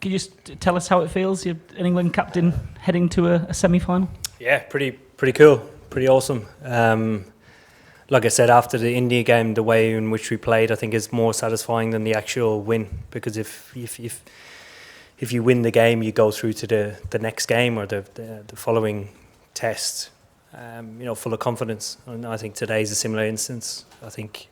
Can you just tell us how it feels? You're an England captain heading to a semi-final. Yeah, pretty cool, pretty awesome. Like I said, after the India game, the way in which we played, I think, is more satisfying than the actual win. Because if you win the game, you go through to the next game or the following test, full of confidence. And I think today's a similar instance. I think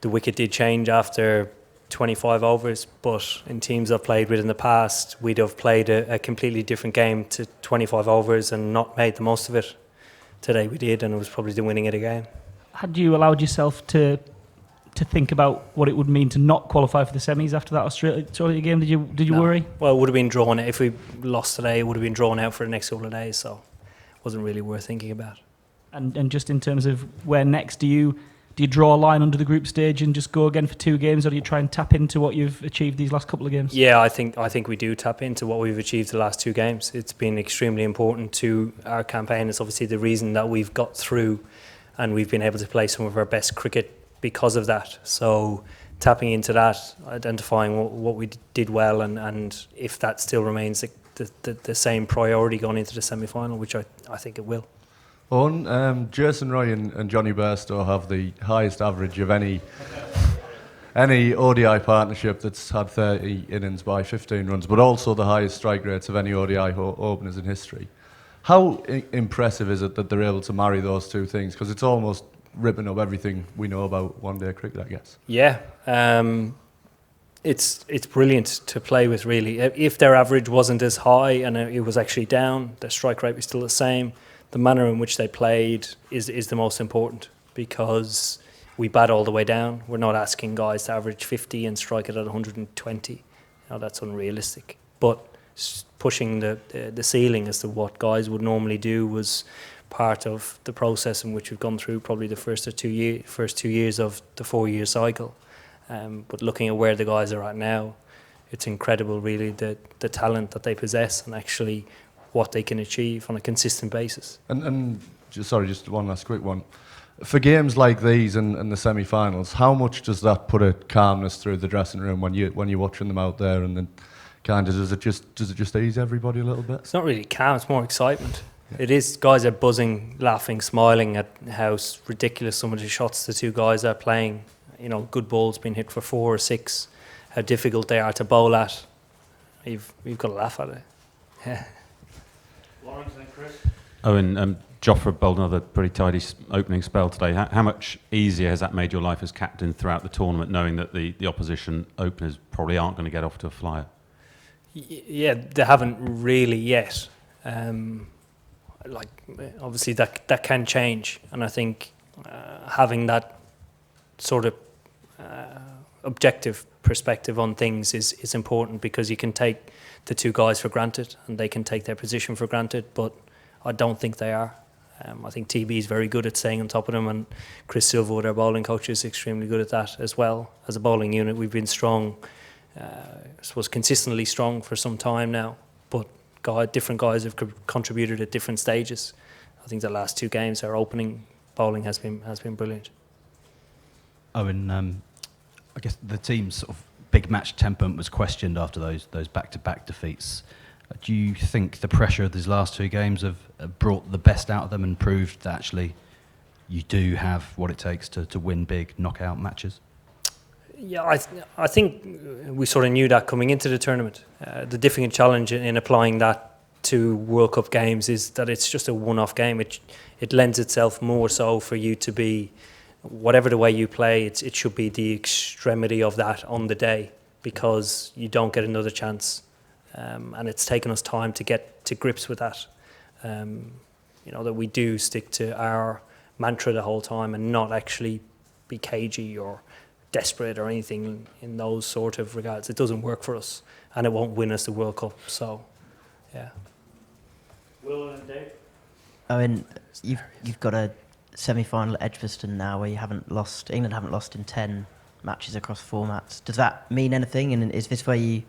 the wicket did change after 25 overs, but in teams I've played with in the past, we'd have played a completely different game to 25 overs and not made the most of it. Today we did, and it was probably the winning of the game. Had you allowed yourself to think about what it would mean to not qualify for the semis after that Australia game? Did you No. worry? Well, it would have been drawn. If we lost today, it would have been drawn out for the next couple of days, so it wasn't really worth thinking about. And just in terms of where next, do you draw a line under the group stage and just go again for 2 games, or do you try and tap into what you've achieved these last couple of games? Yeah, I think we do tap into what we've achieved the last 2 games. It's been extremely important to our campaign. It's obviously the reason that we've got through and we've been able to play some of our best cricket because of that. So tapping into that, identifying what we did well, and if that still remains the same priority going into the semi-final, which I think it will. Jason Roy and Johnny Bairstow have the highest average of any ODI partnership that's had 30 innings by 15 runs, but also the highest strike rates of any ODI openers in history. How impressive is it that they're able to marry those 2 things? Because it's almost ripping up everything we know about one-day cricket, I guess. Yeah, it's brilliant to play with, really. If their average wasn't as high and it was actually down, their strike rate was still the same. The manner in which they played is the most important, because we bat all the way down. We're not asking guys to average 50 and strike it at 120. That's unrealistic. But pushing the ceiling as to what guys would normally do was part of the process in which we've gone through probably the first 2 years of the 4-year cycle. But looking at where the guys are at now, it's incredible, really, the talent that they possess and actually what they can achieve on a consistent basis. And just one last quick one. For games like these and the semi-finals, how much does that put a calmness through the dressing room when you're watching them out there, and then kind of does it just ease everybody a little bit? It's not really calm, it's more excitement. Yeah. It is. Guys are buzzing, laughing, smiling at how ridiculous some of the shots the 2 guys are playing. Good balls being hit for 4 or 6, how difficult they are to bowl at. We've got to laugh at it. Yeah. Lawrence and Chris. And Jofra bowled another pretty tidy opening spell today. How much easier has that made your life as captain throughout the tournament, knowing that the opposition openers probably aren't going to get off to a flyer? Yeah, they haven't really yet. Obviously that can change, and I think having that sort of objective perspective on things is important, because you can take the 2 guys for granted and they can take their position for granted, but I don't think they are. I think TB is very good at staying on top of them, and Chris Silverwood, our bowling coach, is extremely good at that as well. As a bowling unit, we've been strong, I suppose consistently strong for some time now, but different guys have contributed at different stages. I think the last 2 games, our opening bowling has been brilliant. Eoin, I guess the team's sort of big match temperament was questioned after those back-to-back defeats. Do you think the pressure of these last 2 games have brought the best out of them and proved that actually you do have what it takes to win big knockout matches? Yeah, I think we sort of knew that coming into the tournament. The difficult challenge in applying that to World Cup games is that it's just a one-off game. It lends itself more so for you to be, whatever the way you play, it should be the extremity of that on the day, because you don't get another chance. And it's taken us time to get to grips with that. That we do stick to our mantra the whole time and not actually be cagey or desperate or anything in those sort of regards. It doesn't work for us, and it won't win us the World Cup. So, yeah. Will and Dave? Eoin, you've got a semi-final at Edgbaston now where England haven't lost in 10 matches across formats. Does that mean anything, and is this where you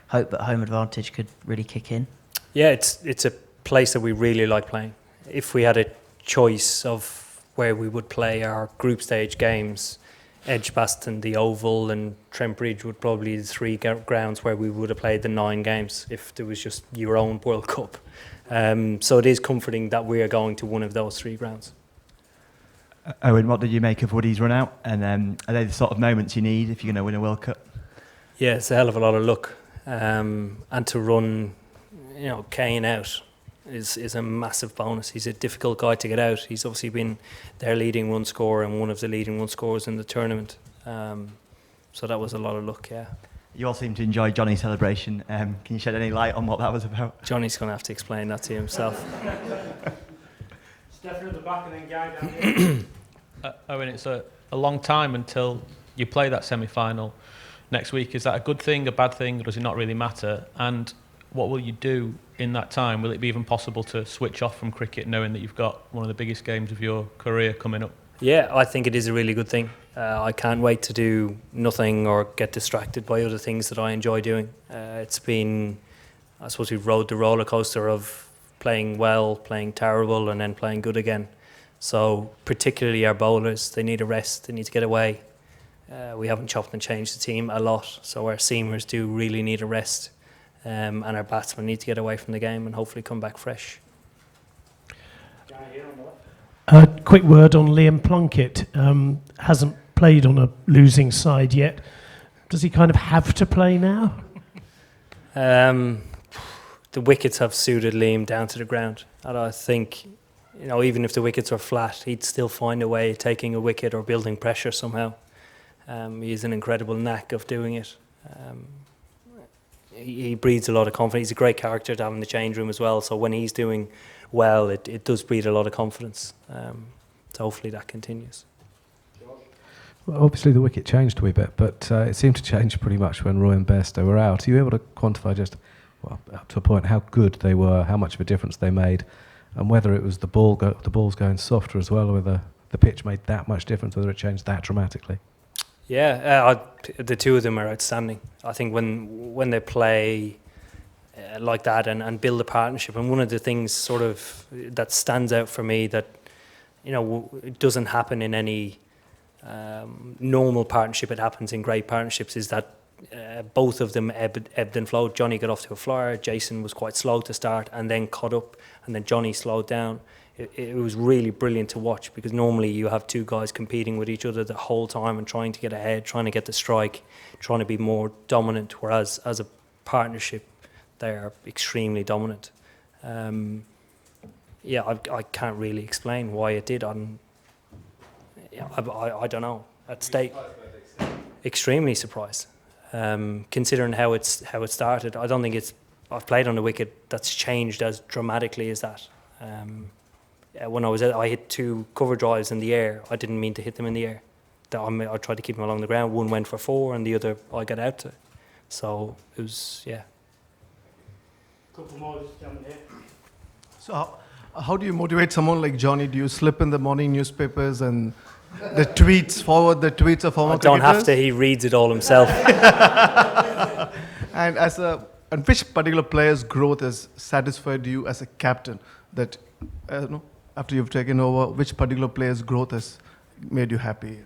hope that home advantage could really kick in? Yeah, it's a place that we really like playing. If we had a choice of where we would play our group stage games, Edgbaston, the Oval, and Trent Bridge would probably be the 3 grounds where we would have played the 9 games if there was just your own World Cup. So it is comforting that we are going to one of those 3 grounds. Owen, what did you make of Woody's run out? And are they the sort of moments you need if you're going to win a World Cup? Yeah, it's a hell of a lot of luck. And to run, Kane out is a massive bonus. He's a difficult guy to get out. He's obviously been their leading run scorer and one of the leading run scorers in the tournament. So that was a lot of luck, yeah. You all seem to enjoy Johnny's celebration. Can you shed any light on what that was about? Johnny's going to have to explain that to himself. Stefan at the back and then Guy down here. Owen, it's a long time until you play that semi-final next week. Is that a good thing, a bad thing, or does it not really matter? And what will you do in that time? Will it be even possible to switch off from cricket knowing that you've got one of the biggest games of your career coming up? Yeah, I think it is a really good thing. I can't wait to do nothing or get distracted by other things that I enjoy doing. It's been, I suppose we've rode the roller coaster of playing well, playing terrible, and then playing good again. So particularly our bowlers, they need a rest, they need to get away. We haven't chopped and changed the team a lot, so our seamers do really need a rest. And our batsmen need to get away from the game and hopefully come back fresh. A quick word on Liam Plunkett. Hasn't played on a losing side yet. Does he kind of have to play now? The wickets have suited Liam down to the ground. And I think, even if the wickets are flat, he'd still find a way of taking a wicket or building pressure somehow. He has an incredible knack of doing it. He breeds a lot of confidence. He's a great character to have in the change room as well. So when he's doing well, it does breed a lot of confidence. So hopefully that continues. Well, obviously the wicket changed a wee bit, but it seemed to change pretty much when Roy and Bairstow were out. Are you able to quantify just, up to a point, how good they were, how much of a difference they made, and whether it was the balls going softer as well, or whether the pitch made that much difference, whether it changed that dramatically? Yeah, the two of them are outstanding. I think when they play like that and build a partnership, and one of the things sort of that stands out for me that it doesn't happen in any normal partnership, it happens in great partnerships, is that both of them ebbed and flowed. Johnny got off to a flyer, Jason was quite slow to start and then caught up, and then Johnny slowed down. It was really brilliant to watch, because normally you have 2 guys competing with each other the whole time and trying to get ahead, trying to get the strike, trying to be more dominant, whereas as a partnership they are extremely dominant. I can't really explain why it did. I don't know. At stake, extremely surprised. Considering how it started, I don't think I've played on the wicket that's changed as dramatically as that. When I hit 2 cover drives in the air. I didn't mean to hit them in the air. I tried to keep them along the ground. One went for 4 and the other I got out to. So it was, yeah. Couple more coming here. So how do you motivate someone like Johnny? Do you slip in the morning newspapers and the tweets, forward the tweets of former cricketers? I don't have to. He reads it all himself. And which particular player's growth has satisfied you as a captain? That after you've taken over, which particular player's growth has made you happy?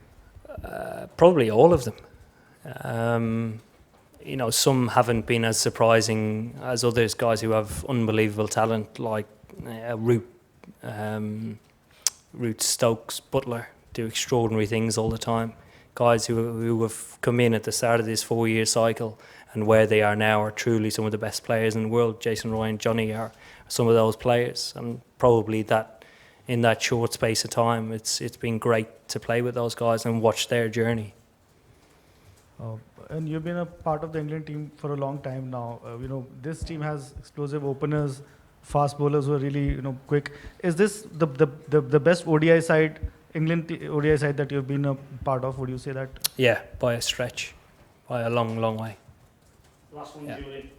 Probably all of them. Some haven't been as surprising as others. Guys who have unbelievable talent, like Root Stokes, Butler, do extraordinary things all the time. Guys who have come in at the start of this 4-year cycle, and where they are now are truly some of the best players in the world. Jason Roy and Johnny are some of those players, and probably that in that short space of time, it's been great to play with those guys and watch their journey. And you've been a part of the England team for a long time now. This team has explosive openers, fast bowlers who are really quick. Is this the best ODI side, ODI side that you've been a part of? Would you say that? Yeah, by a stretch, by a long, long way. Last one, Julian.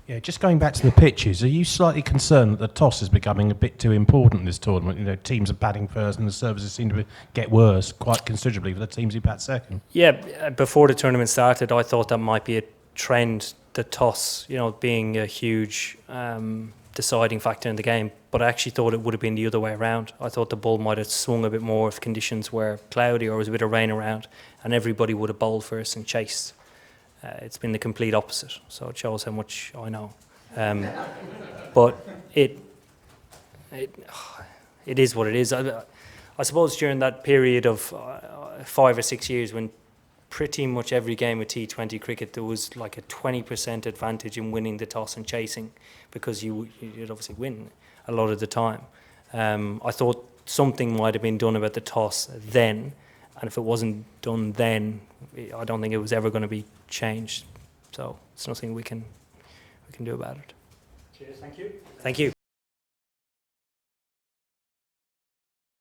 Yeah, just going back to the pitches, are you slightly concerned that the toss is becoming a bit too important in this tournament? Teams are batting first and the services seem to get worse quite considerably for the teams who bat second. Yeah, before the tournament started, I thought that might be a trend, the toss, being a huge deciding factor in the game, but I actually thought it would have been the other way around. I thought the ball might have swung a bit more if conditions were cloudy or was a bit of rain around, and everybody would have bowled first and chased. It's been the complete opposite, so it shows how much I know. But it is what it is. I suppose during that period of 5 or 6 years when pretty much every game of T20 cricket there was like a 20% advantage in winning the toss and chasing, because you'd obviously win a lot of the time. I thought something might have been done about the toss then, and if it wasn't done then, I don't think it was ever going to be changed. So it's nothing we can do about it. Cheers, thank you. Thank you.